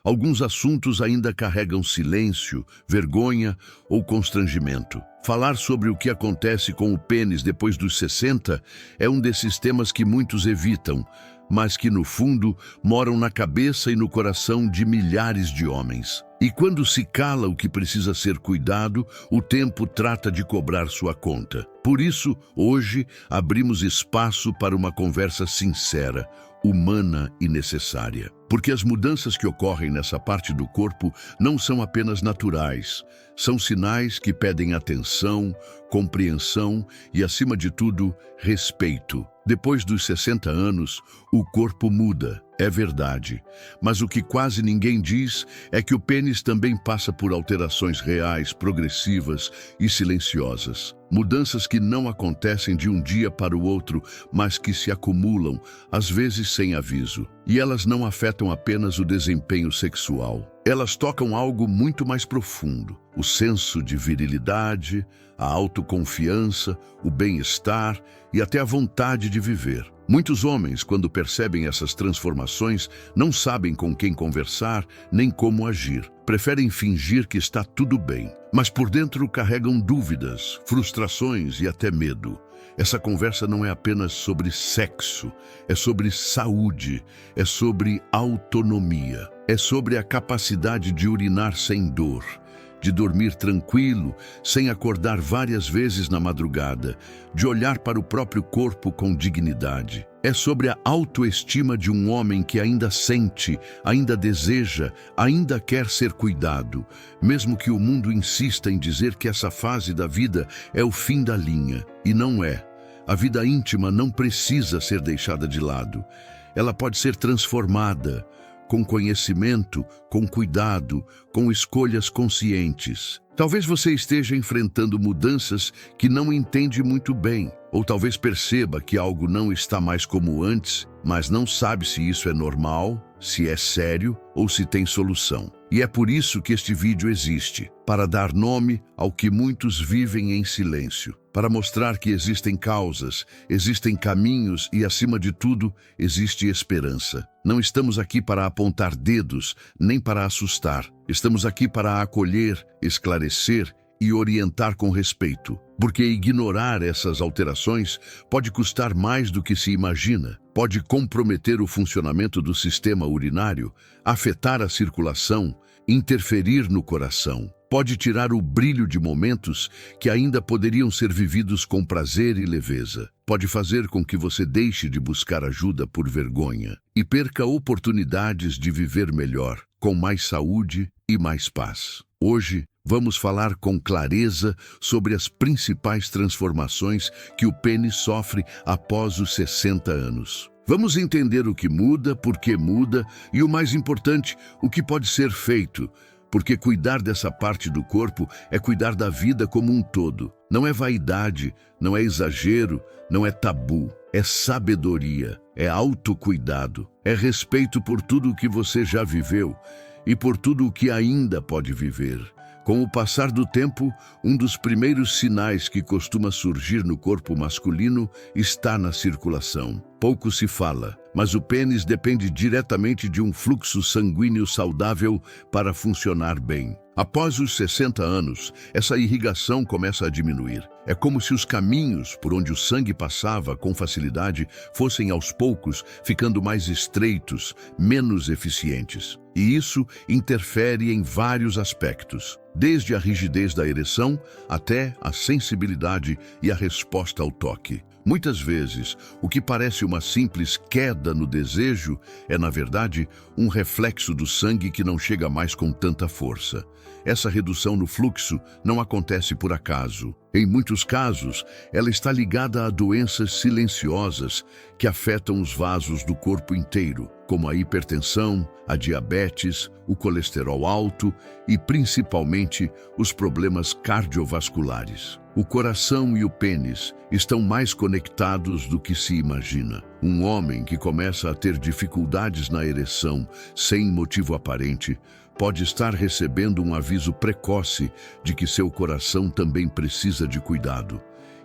Alguns assuntos ainda carregam silêncio, vergonha ou constrangimento. Falar sobre o que acontece com o pênis depois dos 60 é um desses temas que muitos evitam, mas que, no fundo, moram na cabeça e no coração de milhares de homens. E quando se cala o que precisa ser cuidado, o tempo trata de cobrar sua conta. Por isso, hoje, abrimos espaço para uma conversa sincera, humana e necessária. Porque as mudanças que ocorrem nessa parte do corpo não são apenas naturais, são sinais que pedem atenção, compreensão e, acima de tudo, respeito. Depois dos 60 anos, o corpo muda, é verdade. Mas o que quase ninguém diz é que o pênis também passa por alterações reais, progressivas e silenciosas. Mudanças que não acontecem de um dia para o outro, mas que se acumulam, às vezes sem aviso. E elas não afetam apenas o desempenho sexual. Elas tocam algo muito mais profundo: o senso de virilidade, a autoconfiança, o bem-estar e até a vontade de viver. Muitos homens, quando percebem essas transformações, não sabem com quem conversar nem como agir. Preferem fingir que está tudo bem, mas por dentro carregam dúvidas, frustrações e até medo. Essa conversa não é apenas sobre sexo, é sobre saúde, é sobre autonomia, é sobre a capacidade de urinar sem dor, de dormir tranquilo, sem acordar várias vezes na madrugada, de olhar para o próprio corpo com dignidade. É sobre a autoestima de um homem que ainda sente, ainda deseja, ainda quer ser cuidado, mesmo que o mundo insista em dizer que essa fase da vida é o fim da linha. E não é. A vida íntima não precisa ser deixada de lado. Ela pode ser transformada, com conhecimento, com cuidado, com escolhas conscientes. Talvez você esteja enfrentando mudanças que não entende muito bem, ou talvez perceba que algo não está mais como antes, mas não sabe se isso é normal, se é sério ou se tem solução. E é por isso que este vídeo existe, para dar nome ao que muitos vivem em silêncio, para mostrar que existem causas, existem caminhos e, acima de tudo, existe esperança. Não estamos aqui para apontar dedos, nem para assustar. Estamos aqui para acolher, esclarecer e orientar com respeito. Porque ignorar essas alterações pode custar mais do que se imagina. Pode comprometer o funcionamento do sistema urinário, afetar a circulação, interferir no coração. Pode tirar o brilho de momentos que ainda poderiam ser vividos com prazer e leveza. Pode fazer com que você deixe de buscar ajuda por vergonha e perca oportunidades de viver melhor, com mais saúde e mais paz. Hoje, vamos falar com clareza sobre as principais transformações que o pênis sofre após os 60 anos. Vamos entender o que muda, por que muda e, o mais importante, o que pode ser feito. Porque cuidar dessa parte do corpo é cuidar da vida como um todo. Não é vaidade, não é exagero, não é tabu. É sabedoria, é autocuidado, é respeito por tudo o que você já viveu e por tudo o que ainda pode viver. Com o passar do tempo, um dos primeiros sinais que costuma surgir no corpo masculino está na circulação. Pouco se fala, mas o pênis depende diretamente de um fluxo sanguíneo saudável para funcionar bem. Após os 60 anos, essa irrigação começa a diminuir. É como se os caminhos por onde o sangue passava com facilidade fossem aos poucos ficando mais estreitos, menos eficientes. E isso interfere em vários aspectos, desde a rigidez da ereção até a sensibilidade e a resposta ao toque. Muitas vezes, o que parece uma simples queda no desejo é, na verdade, um reflexo do sangue que não chega mais com tanta força. Essa redução no fluxo não acontece por acaso. Em muitos casos, ela está ligada a doenças silenciosas que afetam os vasos do corpo inteiro, como a hipertensão, a diabetes, o colesterol alto e, principalmente, os problemas cardiovasculares. O coração e o pênis estão mais conectados do que se imagina. Um homem que começa a ter dificuldades na ereção sem motivo aparente pode estar recebendo um aviso precoce de que seu coração também precisa de cuidado.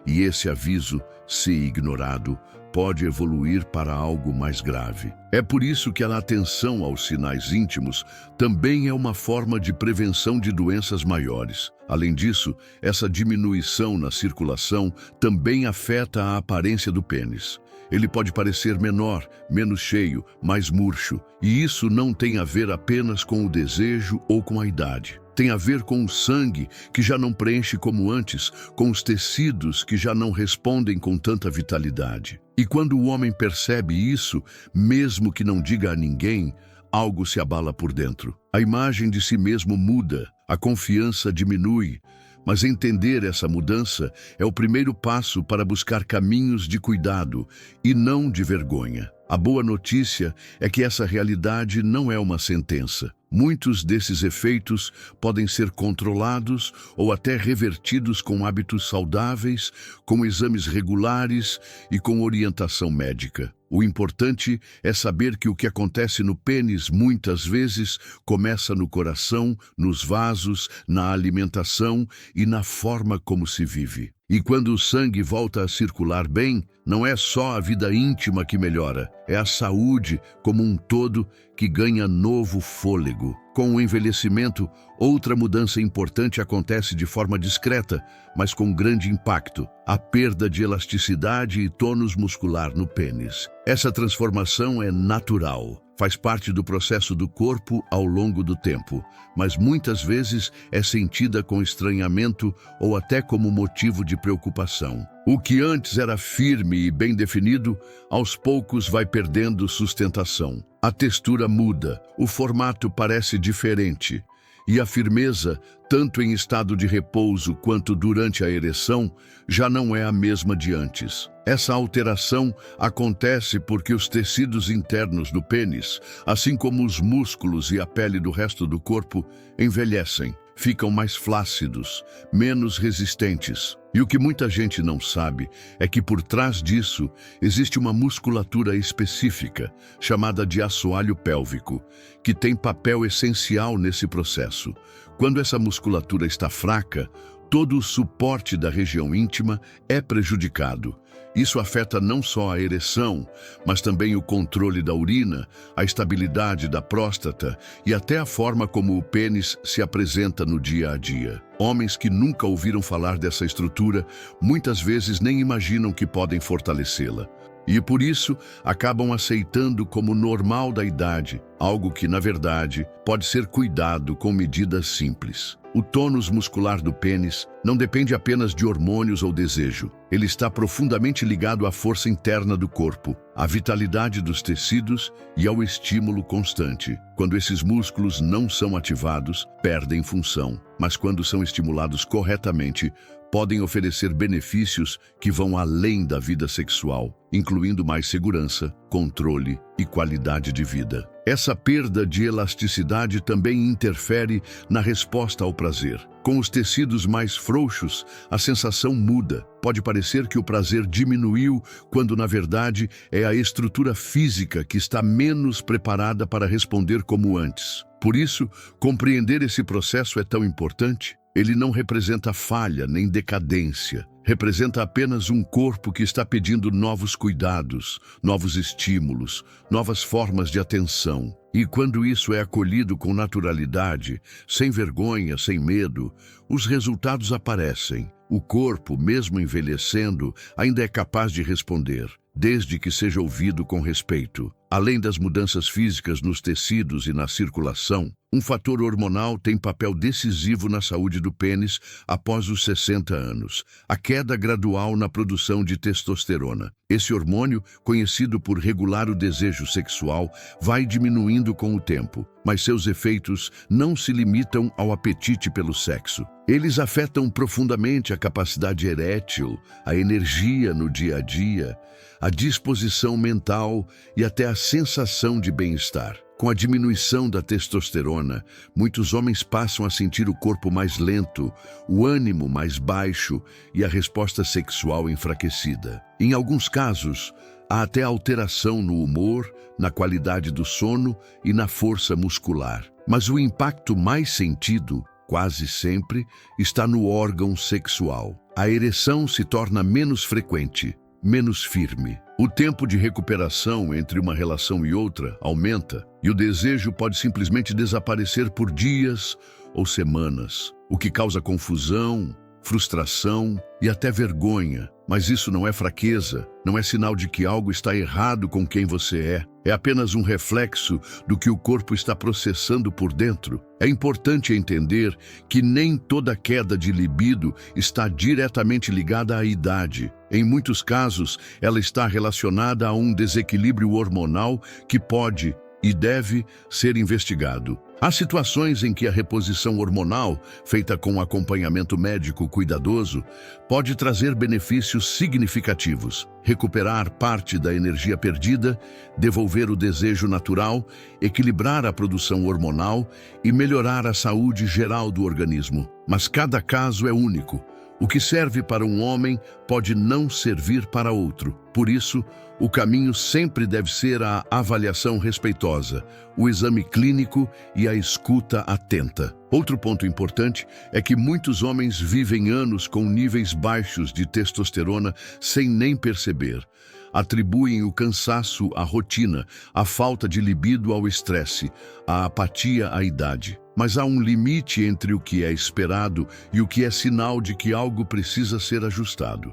E esse aviso, se ignorado, pode evoluir para algo mais grave. É por isso que a atenção aos sinais íntimos também é uma forma de prevenção de doenças maiores. Além disso, essa diminuição na circulação também afeta a aparência do pênis. Ele pode parecer menor, menos cheio, mais murcho, e isso não tem a ver apenas com o desejo ou com a idade. Tem a ver com o sangue, que já não preenche como antes, com os tecidos que já não respondem com tanta vitalidade. E quando o homem percebe isso, mesmo que não diga a ninguém, algo se abala por dentro. A imagem de si mesmo muda, a confiança diminui. Mas entender essa mudança é o primeiro passo para buscar caminhos de cuidado e não de vergonha. A boa notícia é que essa realidade não é uma sentença. Muitos desses efeitos podem ser controlados ou até revertidos com hábitos saudáveis, com exames regulares e com orientação médica. O importante é saber que o que acontece no pênis muitas vezes começa no coração, nos vasos, na alimentação e na forma como se vive. E quando o sangue volta a circular bem, não é só a vida íntima que melhora, é a saúde como um todo que ganha novo fôlego. Com o envelhecimento, outra mudança importante acontece de forma discreta, mas com grande impacto: a perda de elasticidade e tônus muscular no pênis. Essa transformação é natural, faz parte do processo do corpo ao longo do tempo, mas muitas vezes é sentida com estranhamento ou até como motivo de preocupação. O que antes era firme e bem definido, aos poucos vai perdendo sustentação. A textura muda, o formato parece diferente, e a firmeza, tanto em estado de repouso quanto durante a ereção, já não é a mesma de antes. Essa alteração acontece porque os tecidos internos do pênis, assim como os músculos e a pele do resto do corpo, envelhecem, ficam mais flácidos, menos resistentes. E o que muita gente não sabe é que por trás disso existe uma musculatura específica, chamada de assoalho pélvico, que tem papel essencial nesse processo. Quando essa musculatura está fraca, todo o suporte da região íntima é prejudicado. Isso afeta não só a ereção, mas também o controle da urina, a estabilidade da próstata e até a forma como o pênis se apresenta no dia a dia. Homens que nunca ouviram falar dessa estrutura muitas vezes nem imaginam que podem fortalecê-la. E por isso acabam aceitando como normal da idade, algo que, na verdade, pode ser cuidado com medidas simples. O tônus muscular do pênis não depende apenas de hormônios ou desejo. Ele está profundamente ligado à força interna do corpo, à vitalidade dos tecidos e ao estímulo constante. Quando esses músculos não são ativados, perdem função, mas quando são estimulados corretamente, podem oferecer benefícios que vão além da vida sexual, incluindo mais segurança, controle e qualidade de vida. Essa perda de elasticidade também interfere na resposta ao prazer. Com os tecidos mais frouxos, a sensação muda. Pode parecer que o prazer diminuiu, quando na verdade é a estrutura física que está menos preparada para responder como antes. Por isso, compreender esse processo é tão importante. Ele não representa falha nem decadência. Representa apenas um corpo que está pedindo novos cuidados, novos estímulos, novas formas de atenção. E quando isso é acolhido com naturalidade, sem vergonha, sem medo, os resultados aparecem. O corpo, mesmo envelhecendo, ainda é capaz de responder, desde que seja ouvido com respeito. Além das mudanças físicas nos tecidos e na circulação, um fator hormonal tem papel decisivo na saúde do pênis após os 60 anos: a queda gradual na produção de testosterona. Esse hormônio, conhecido por regular o desejo sexual, vai diminuindo com o tempo, mas seus efeitos não se limitam ao apetite pelo sexo. Eles afetam profundamente a capacidade erétil, a energia no dia a dia, a disposição mental e até a sensação de bem-estar. Com a diminuição da testosterona, muitos homens passam a sentir o corpo mais lento, o ânimo mais baixo e a resposta sexual enfraquecida. Em alguns casos, há até alteração no humor, na qualidade do sono e na força muscular. Mas o impacto mais sentido, quase sempre, está no órgão sexual. A ereção se torna menos frequente, menos firme. O tempo de recuperação entre uma relação e outra aumenta e o desejo pode simplesmente desaparecer por dias ou semanas, o que causa confusão, frustração e até vergonha. Mas isso não é fraqueza, não é sinal de que algo está errado com quem você é. É apenas um reflexo do que o corpo está processando por dentro. É importante entender que nem toda queda de libido está diretamente ligada à idade. Em muitos casos, ela está relacionada a um desequilíbrio hormonal que pode e deve ser investigado. Há situações em que a reposição hormonal, feita com acompanhamento médico cuidadoso, pode trazer benefícios significativos. Recuperar parte da energia perdida, devolver o desejo natural, equilibrar a produção hormonal e melhorar a saúde geral do organismo. Mas cada caso é único. O que serve para um homem pode não servir para outro. Por isso, o caminho sempre deve ser a avaliação respeitosa, o exame clínico e a escuta atenta. Outro ponto importante é que muitos homens vivem anos com níveis baixos de testosterona sem nem perceber. Atribuem o cansaço à rotina, a falta de libido ao estresse, a apatia à idade. Mas há um limite entre o que é esperado e o que é sinal de que algo precisa ser ajustado.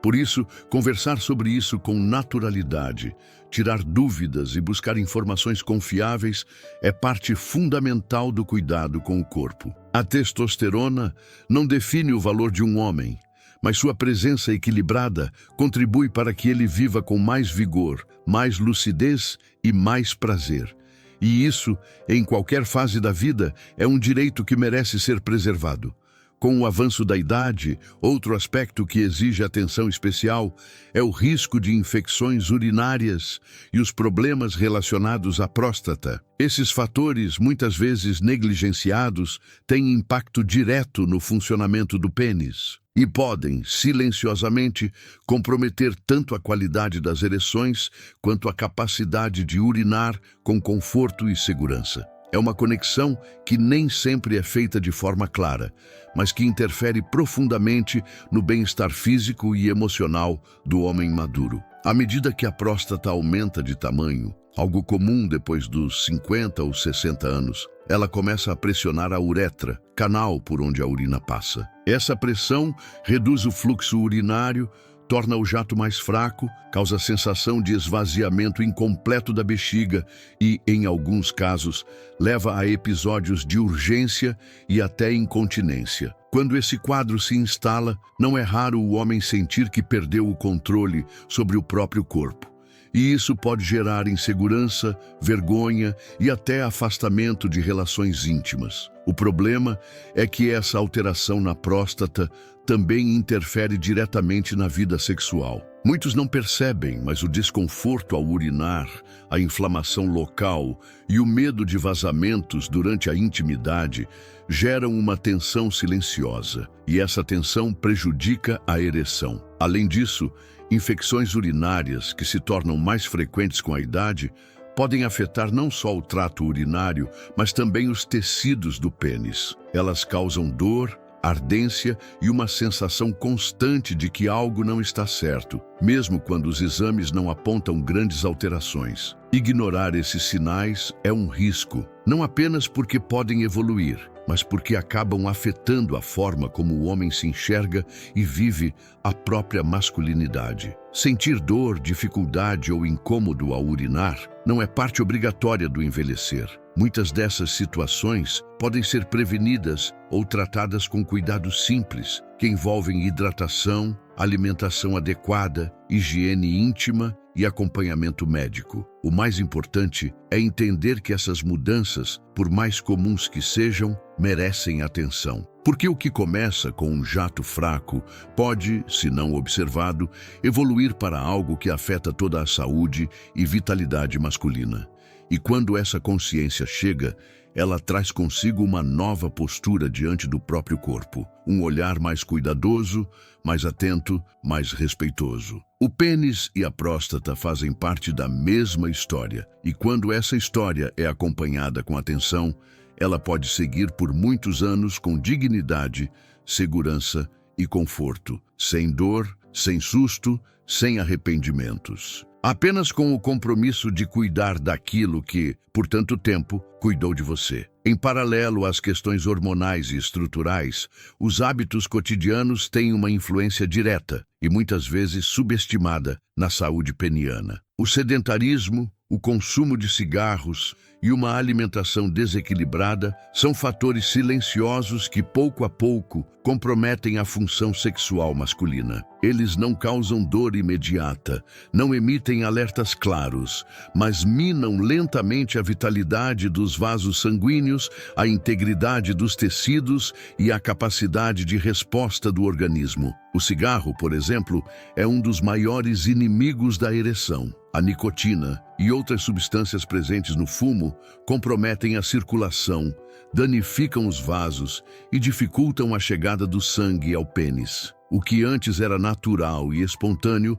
Por isso, conversar sobre isso com naturalidade, tirar dúvidas e buscar informações confiáveis é parte fundamental do cuidado com o corpo. A testosterona não define o valor de um homem, mas sua presença equilibrada contribui para que ele viva com mais vigor, mais lucidez e mais prazer. E isso, em qualquer fase da vida, é um direito que merece ser preservado. Com o avanço da idade, outro aspecto que exige atenção especial é o risco de infecções urinárias e os problemas relacionados à próstata. Esses fatores, muitas vezes negligenciados, têm impacto direto no funcionamento do pênis e podem, silenciosamente, comprometer tanto a qualidade das ereções quanto a capacidade de urinar com conforto e segurança. É uma conexão que nem sempre é feita de forma clara, mas que interfere profundamente no bem-estar físico e emocional do homem maduro. À medida que a próstata aumenta de tamanho, algo comum depois dos 50 ou 60 anos, ela começa a pressionar a uretra, canal por onde a urina passa. Essa pressão reduz o fluxo urinário, torna o jato mais fraco, causa sensação de esvaziamento incompleto da bexiga e, em alguns casos, leva a episódios de urgência e até incontinência. Quando esse quadro se instala, não é raro o homem sentir que perdeu o controle sobre o próprio corpo. E isso pode gerar insegurança, vergonha e até afastamento de relações íntimas. O problema é que essa alteração na próstata também interfere diretamente na vida sexual. Muitos não percebem, mas o desconforto ao urinar, a inflamação local e o medo de vazamentos durante a intimidade geram uma tensão silenciosa, e essa tensão prejudica a ereção. Além disso, infecções urinárias, que se tornam mais frequentes com a idade, podem afetar não só o trato urinário, mas também os tecidos do pênis. Elas causam dor, ardência e uma sensação constante de que algo não está certo, mesmo quando os exames não apontam grandes alterações. Ignorar esses sinais é um risco, não apenas porque podem evoluir, mas porque acabam afetando a forma como o homem se enxerga e vive a própria masculinidade. Sentir dor, dificuldade ou incômodo ao urinar não é parte obrigatória do envelhecer. Muitas dessas situações podem ser prevenidas ou tratadas com cuidados simples, que envolvem hidratação, alimentação adequada, higiene íntima e acompanhamento médico. O mais importante é entender que essas mudanças, por mais comuns que sejam, merecem atenção. Porque o que começa com um jato fraco pode, se não observado, evoluir para algo que afeta toda a saúde e vitalidade masculina. E quando essa consciência chega, ela traz consigo uma nova postura diante do próprio corpo, um olhar mais cuidadoso, mais atento, mais respeitoso. O pênis e a próstata fazem parte da mesma história, e quando essa história é acompanhada com atenção, ela pode seguir por muitos anos com dignidade, segurança e conforto, sem dor, sem susto, sem arrependimentos. apenas com o compromisso de cuidar daquilo que, por tanto tempo, cuidou de você. Em paralelo às questões hormonais e estruturais, os hábitos cotidianos têm uma influência direta e muitas vezes subestimada na saúde peniana. O sedentarismo, o consumo de cigarros e uma alimentação desequilibrada são fatores silenciosos que, pouco a pouco, comprometem a função sexual masculina. Eles não causam dor imediata, não emitem alertas claros, mas minam lentamente a vitalidade dos vasos sanguíneos, a integridade dos tecidos e a capacidade de resposta do organismo. O cigarro, por exemplo, é um dos maiores inimigos da ereção. A nicotina e outras substâncias presentes no fumo comprometem a circulação, danificam os vasos e dificultam a chegada do sangue ao pênis. O que antes era natural e espontâneo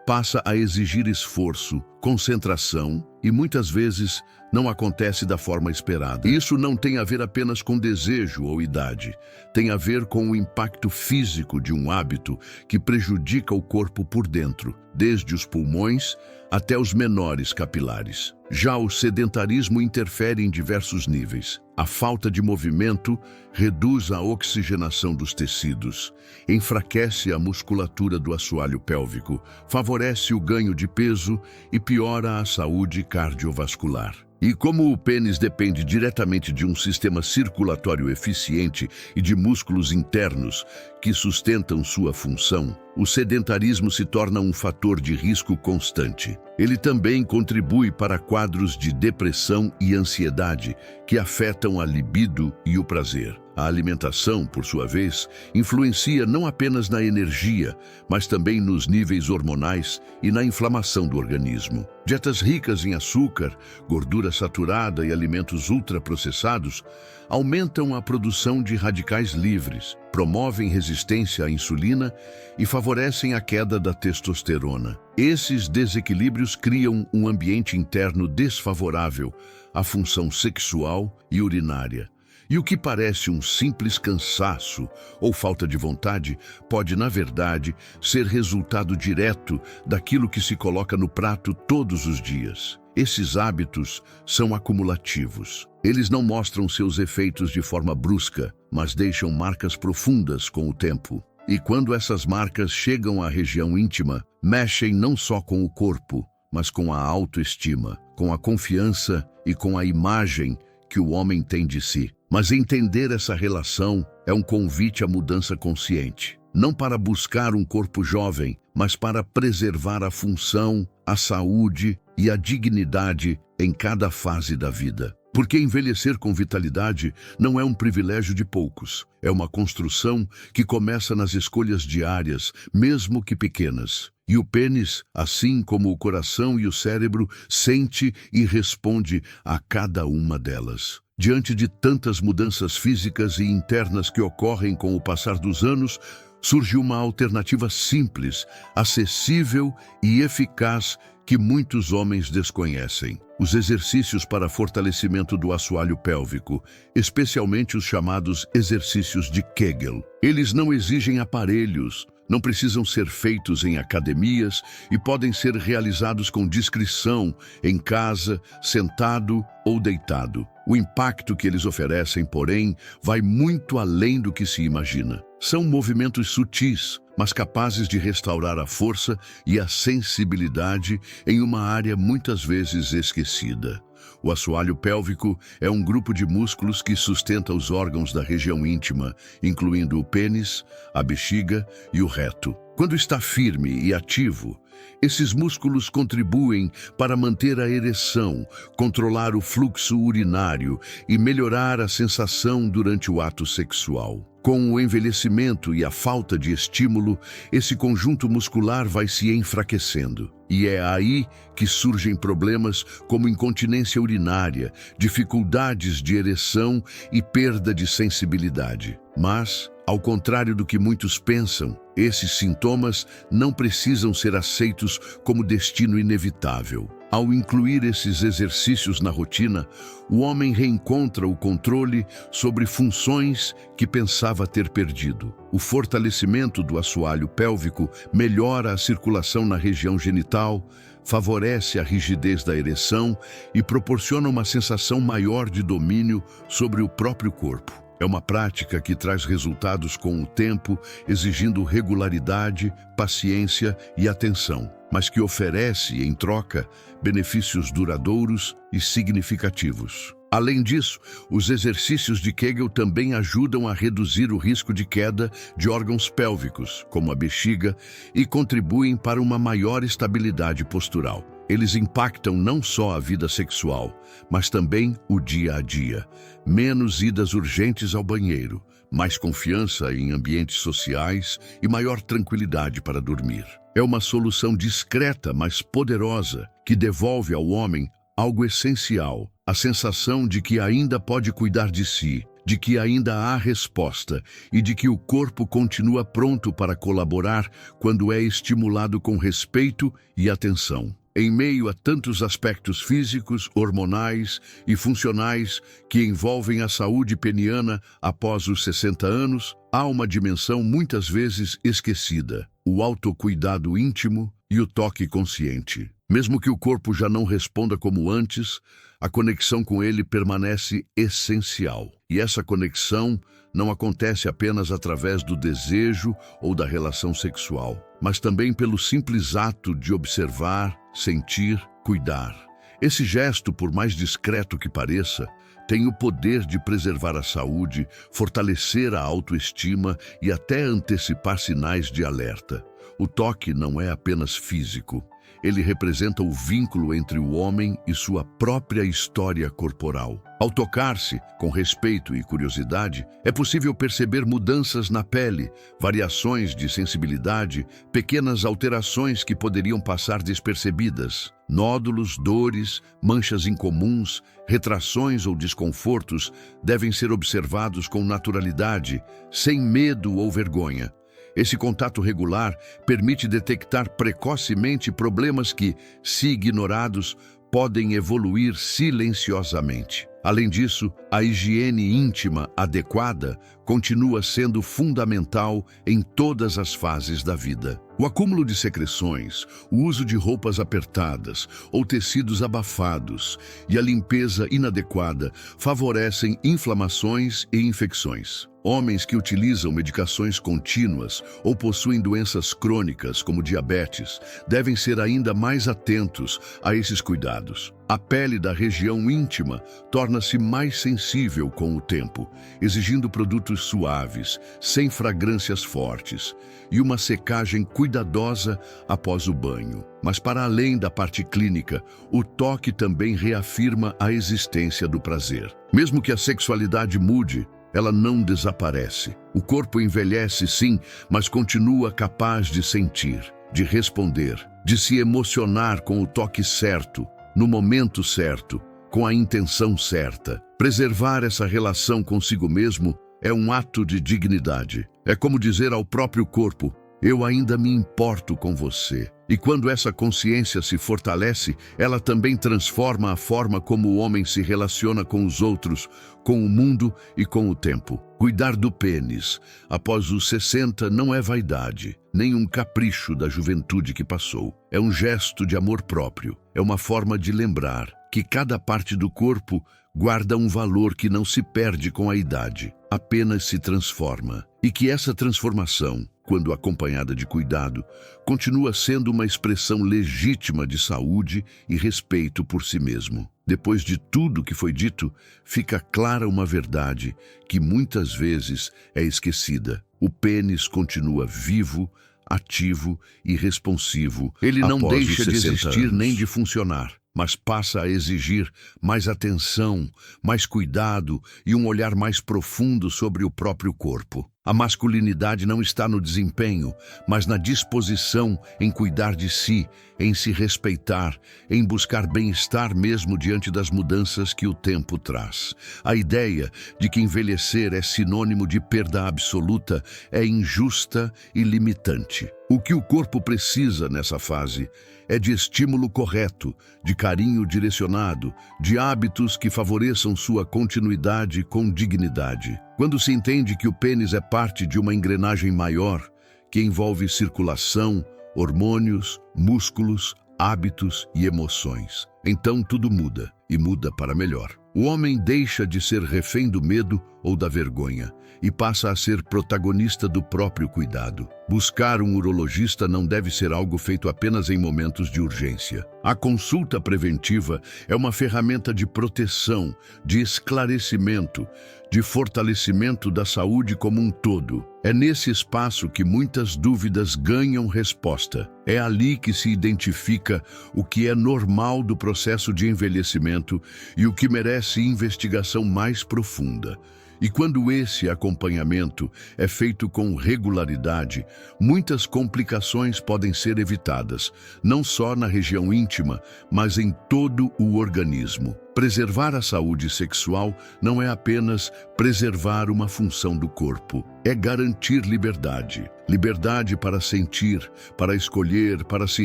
passa a exigir esforço, concentração e muitas vezes não acontece da forma esperada. Isso não tem a ver apenas com desejo ou idade. Tem a ver com o impacto físico de um hábito que prejudica o corpo por dentro, desde os pulmões até os menores capilares. Já o sedentarismo interfere em diversos níveis. A falta de movimento reduz a oxigenação dos tecidos, enfraquece a musculatura do assoalho pélvico, favorece o ganho de peso e piora a saúde cardiovascular. E como o pênis depende diretamente de um sistema circulatório eficiente e de músculos internos que sustentam sua função, o sedentarismo se torna um fator de risco constante. Ele também contribui para quadros de depressão e ansiedade que afetam a libido e o prazer. A alimentação, por sua vez, influencia não apenas na energia, mas também nos níveis hormonais e na inflamação do organismo. Dietas ricas em açúcar, gordura saturada e alimentos ultraprocessados aumentam a produção de radicais livres, promovem resistência à insulina e favorecem a queda da testosterona. Esses desequilíbrios criam um ambiente interno desfavorável à função sexual e urinária. E o que parece um simples cansaço ou falta de vontade pode, na verdade, ser resultado direto daquilo que se coloca no prato todos os dias. Esses hábitos são acumulativos. Eles não mostram seus efeitos de forma brusca, mas deixam marcas profundas com o tempo. E quando essas marcas chegam à região íntima, mexem não só com o corpo, mas com a autoestima, com a confiança e com a imagem que o homem tem de si. Mas entender essa relação é um convite à mudança consciente. Não para buscar um corpo jovem, mas para preservar a função, a saúde e a dignidade em cada fase da vida. Porque envelhecer com vitalidade não é um privilégio de poucos. É uma construção que começa nas escolhas diárias, mesmo que pequenas. E o pênis, assim como o coração e o cérebro, sente e responde a cada uma delas. Diante de tantas mudanças físicas e internas que ocorrem com o passar dos anos, surge uma alternativa simples, acessível e eficaz que muitos homens desconhecem. Os exercícios para fortalecimento do assoalho pélvico, especialmente os chamados exercícios de Kegel. Eles não exigem aparelhos, não precisam ser feitos em academias e podem ser realizados com discrição, em casa, sentado ou deitado. O impacto que eles oferecem, porém, vai muito além do que se imagina. São movimentos sutis, mas capazes de restaurar a força e a sensibilidade em uma área muitas vezes esquecida. O assoalho pélvico é um grupo de músculos que sustenta os órgãos da região íntima, incluindo o pênis, a bexiga e o reto. Quando está firme e ativo, esses músculos contribuem para manter a ereção, controlar o fluxo urinário e melhorar a sensação durante o ato sexual. Com o envelhecimento e a falta de estímulo, esse conjunto muscular vai se enfraquecendo. E é aí que surgem problemas como incontinência urinária, dificuldades de ereção e perda de sensibilidade. Mas, ao contrário do que muitos pensam, esses sintomas não precisam ser aceitos como destino inevitável. Ao incluir esses exercícios na rotina, o homem reencontra o controle sobre funções que pensava ter perdido. O fortalecimento do assoalho pélvico melhora a circulação na região genital, favorece a rigidez da ereção e proporciona uma sensação maior de domínio sobre o próprio corpo. É uma prática que traz resultados com o tempo, exigindo regularidade, paciência e atenção, mas que oferece, em troca, benefícios duradouros e significativos. Além disso, os exercícios de Kegel também ajudam a reduzir o risco de queda de órgãos pélvicos, como a bexiga, e contribuem para uma maior estabilidade postural. Eles impactam não só a vida sexual, mas também o dia a dia. Menos idas urgentes ao banheiro, mais confiança em ambientes sociais e maior tranquilidade para dormir. É uma solução discreta, mas poderosa, que devolve ao homem algo essencial: a sensação de que ainda pode cuidar de si, de que ainda há resposta e de que o corpo continua pronto para colaborar quando é estimulado com respeito e atenção. Em meio a tantos aspectos físicos, hormonais e funcionais que envolvem a saúde peniana após os 60 anos, há uma dimensão muitas vezes esquecida: o autocuidado íntimo e o toque consciente. Mesmo que o corpo já não responda como antes, a conexão com ele permanece essencial. E essa conexão não acontece apenas através do desejo ou da relação sexual, mas também pelo simples ato de observar, sentir, cuidar. Esse gesto, por mais discreto que pareça, tem o poder de preservar a saúde, fortalecer a autoestima e até antecipar sinais de alerta. O toque não é apenas físico. Ele representa o vínculo entre o homem e sua própria história corporal. Ao tocar-se, com respeito e curiosidade, é possível perceber mudanças na pele, variações de sensibilidade, pequenas alterações que poderiam passar despercebidas. Nódulos, dores, manchas incomuns, retrações ou desconfortos devem ser observados com naturalidade, sem medo ou vergonha. Esse contato regular permite detectar precocemente problemas que, se ignorados, podem evoluir silenciosamente. Além disso, a higiene íntima adequada continua sendo fundamental em todas as fases da vida. O acúmulo de secreções, o uso de roupas apertadas ou tecidos abafados e a limpeza inadequada favorecem inflamações e infecções. Homens que utilizam medicações contínuas ou possuem doenças crônicas, como diabetes, devem ser ainda mais atentos a esses cuidados. A pele da região íntima torna-se mais sensível com o tempo, exigindo produtos suaves, sem fragrâncias fortes, e uma secagem cuidadosa após o banho. Mas para além da parte clínica, o toque também reafirma a existência do prazer. Mesmo que a sexualidade mude, ela não desaparece. O corpo envelhece, sim, mas continua capaz de sentir, de responder, de se emocionar com o toque certo, no momento certo, com a intenção certa. Preservar essa relação consigo mesmo é um ato de dignidade. É como dizer ao próprio corpo: eu ainda me importo com você. E quando essa consciência se fortalece, ela também transforma a forma como o homem se relaciona com os outros, com o mundo e com o tempo. Cuidar do pênis após os 60 não é vaidade, nem um capricho da juventude que passou. É um gesto de amor próprio. É uma forma de lembrar que cada parte do corpo guarda um valor que não se perde com a idade, apenas se transforma. E que essa transformação, quando acompanhada de cuidado, continua sendo uma expressão legítima de saúde e respeito por si mesmo. Depois de tudo que foi dito, fica clara uma verdade que muitas vezes é esquecida. O pênis continua vivo, ativo e responsivo. Ele não deixa de existir nem de funcionar, mas passa a exigir mais atenção, mais cuidado e um olhar mais profundo sobre o próprio corpo. A masculinidade não está no desempenho, mas na disposição em cuidar de si, em se respeitar, em buscar bem-estar mesmo diante das mudanças que o tempo traz. A ideia de que envelhecer é sinônimo de perda absoluta é injusta e limitante. O que o corpo precisa nessa fase é de estímulo correto, de carinho direcionado, de hábitos que favoreçam sua continuidade com dignidade. Quando se entende que o pênis é parte de uma engrenagem maior, que envolve circulação, hormônios, músculos, hábitos e emoções. Então tudo muda, e muda para melhor. O homem deixa de ser refém do medo ou da vergonha e passa a ser protagonista do próprio cuidado. Buscar um urologista não deve ser algo feito apenas em momentos de urgência. A consulta preventiva é uma ferramenta de proteção, de esclarecimento, de fortalecimento da saúde como um todo. É nesse espaço que muitas dúvidas ganham resposta. É ali que se identifica o que é normal do processo de envelhecimento e o que merece investigação mais profunda. E quando esse acompanhamento é feito com regularidade, muitas complicações podem ser evitadas, não só na região íntima, mas em todo o organismo. Preservar a saúde sexual não é apenas preservar uma função do corpo, é garantir liberdade. Liberdade para sentir, para escolher, para se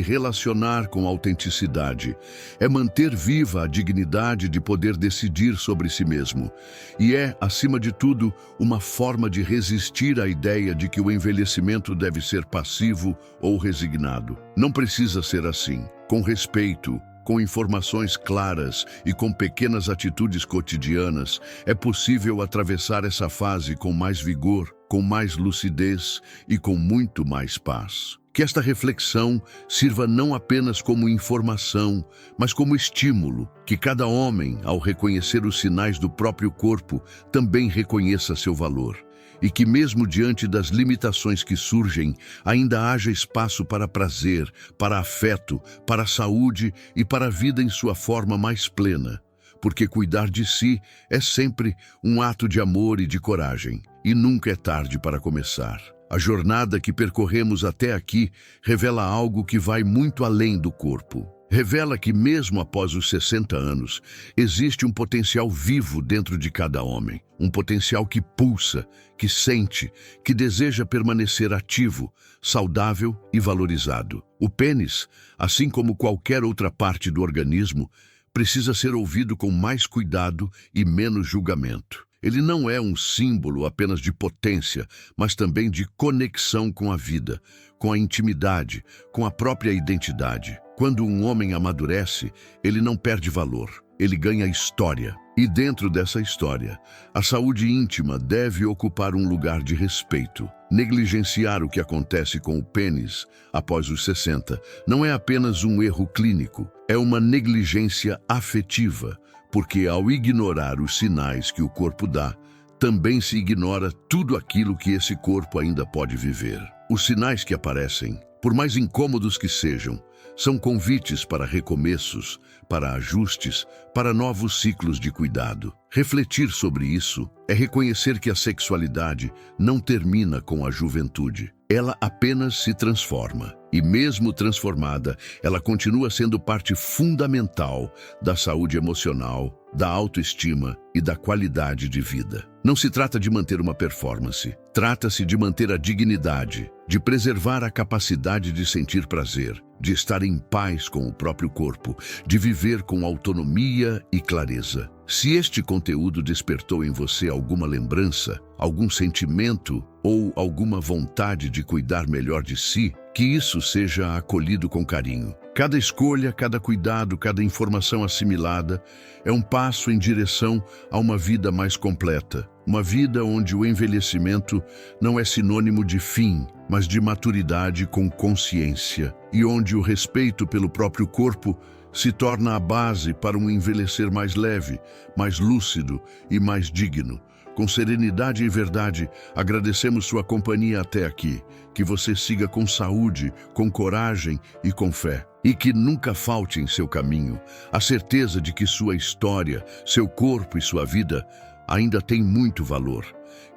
relacionar com autenticidade. É manter viva a dignidade de poder decidir sobre si mesmo. E é, acima de tudo, uma forma de resistir à ideia de que o envelhecimento deve ser passivo ou resignado. Não precisa ser assim. Com respeito, com informações claras e com pequenas atitudes cotidianas, é possível atravessar essa fase com mais vigor, com mais lucidez e com muito mais paz. Que esta reflexão sirva não apenas como informação, mas como estímulo, que cada homem, ao reconhecer os sinais do próprio corpo, também reconheça seu valor. E que mesmo diante das limitações que surgem, ainda haja espaço para prazer, para afeto, para a saúde e para a vida em sua forma mais plena. Porque cuidar de si é sempre um ato de amor e de coragem, e nunca é tarde para começar. A jornada que percorremos até aqui revela algo que vai muito além do corpo. Revela que mesmo após os 60 anos, existe um potencial vivo dentro de cada homem. Um potencial que pulsa, que sente, que deseja permanecer ativo, saudável e valorizado. O pênis, assim como qualquer outra parte do organismo, precisa ser ouvido com mais cuidado e menos julgamento. Ele não é um símbolo apenas de potência, mas também de conexão com a vida, com a intimidade, com a própria identidade. Quando um homem amadurece, ele não perde valor, ele ganha história. E dentro dessa história, a saúde íntima deve ocupar um lugar de respeito. Negligenciar o que acontece com o pênis após os 60 não é apenas um erro clínico, é uma negligência afetiva, porque ao ignorar os sinais que o corpo dá, também se ignora tudo aquilo que esse corpo ainda pode viver. Os sinais que aparecem, por mais incômodos que sejam, são convites para recomeços, para ajustes, para novos ciclos de cuidado. Refletir sobre isso é reconhecer que a sexualidade não termina com a juventude. Ela apenas se transforma. E mesmo transformada, ela continua sendo parte fundamental da saúde emocional, da autoestima e da qualidade de vida. Não se trata de manter uma performance, trata-se de manter a dignidade, de preservar a capacidade de sentir prazer, de estar em paz com o próprio corpo, de viver com autonomia e clareza. Se este conteúdo despertou em você alguma lembrança, algum sentimento ou alguma vontade de cuidar melhor de si, que isso seja acolhido com carinho. Cada escolha, cada cuidado, cada informação assimilada é um passo em direção a uma vida mais completa. Uma vida onde o envelhecimento não é sinônimo de fim, mas de maturidade com consciência. E onde o respeito pelo próprio corpo se torna a base para um envelhecer mais leve, mais lúcido e mais digno. Com serenidade e verdade, agradecemos sua companhia até aqui. Que você siga com saúde, com coragem e com fé. E que nunca falte em seu caminho a certeza de que sua história, seu corpo e sua vida ainda têm muito valor.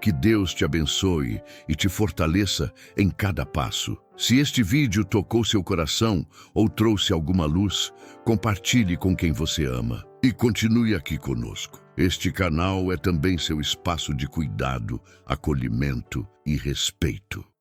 Que Deus te abençoe e te fortaleça em cada passo. Se este vídeo tocou seu coração ou trouxe alguma luz, compartilhe com quem você ama. E continue aqui conosco. Este canal é também seu espaço de cuidado, acolhimento e respeito.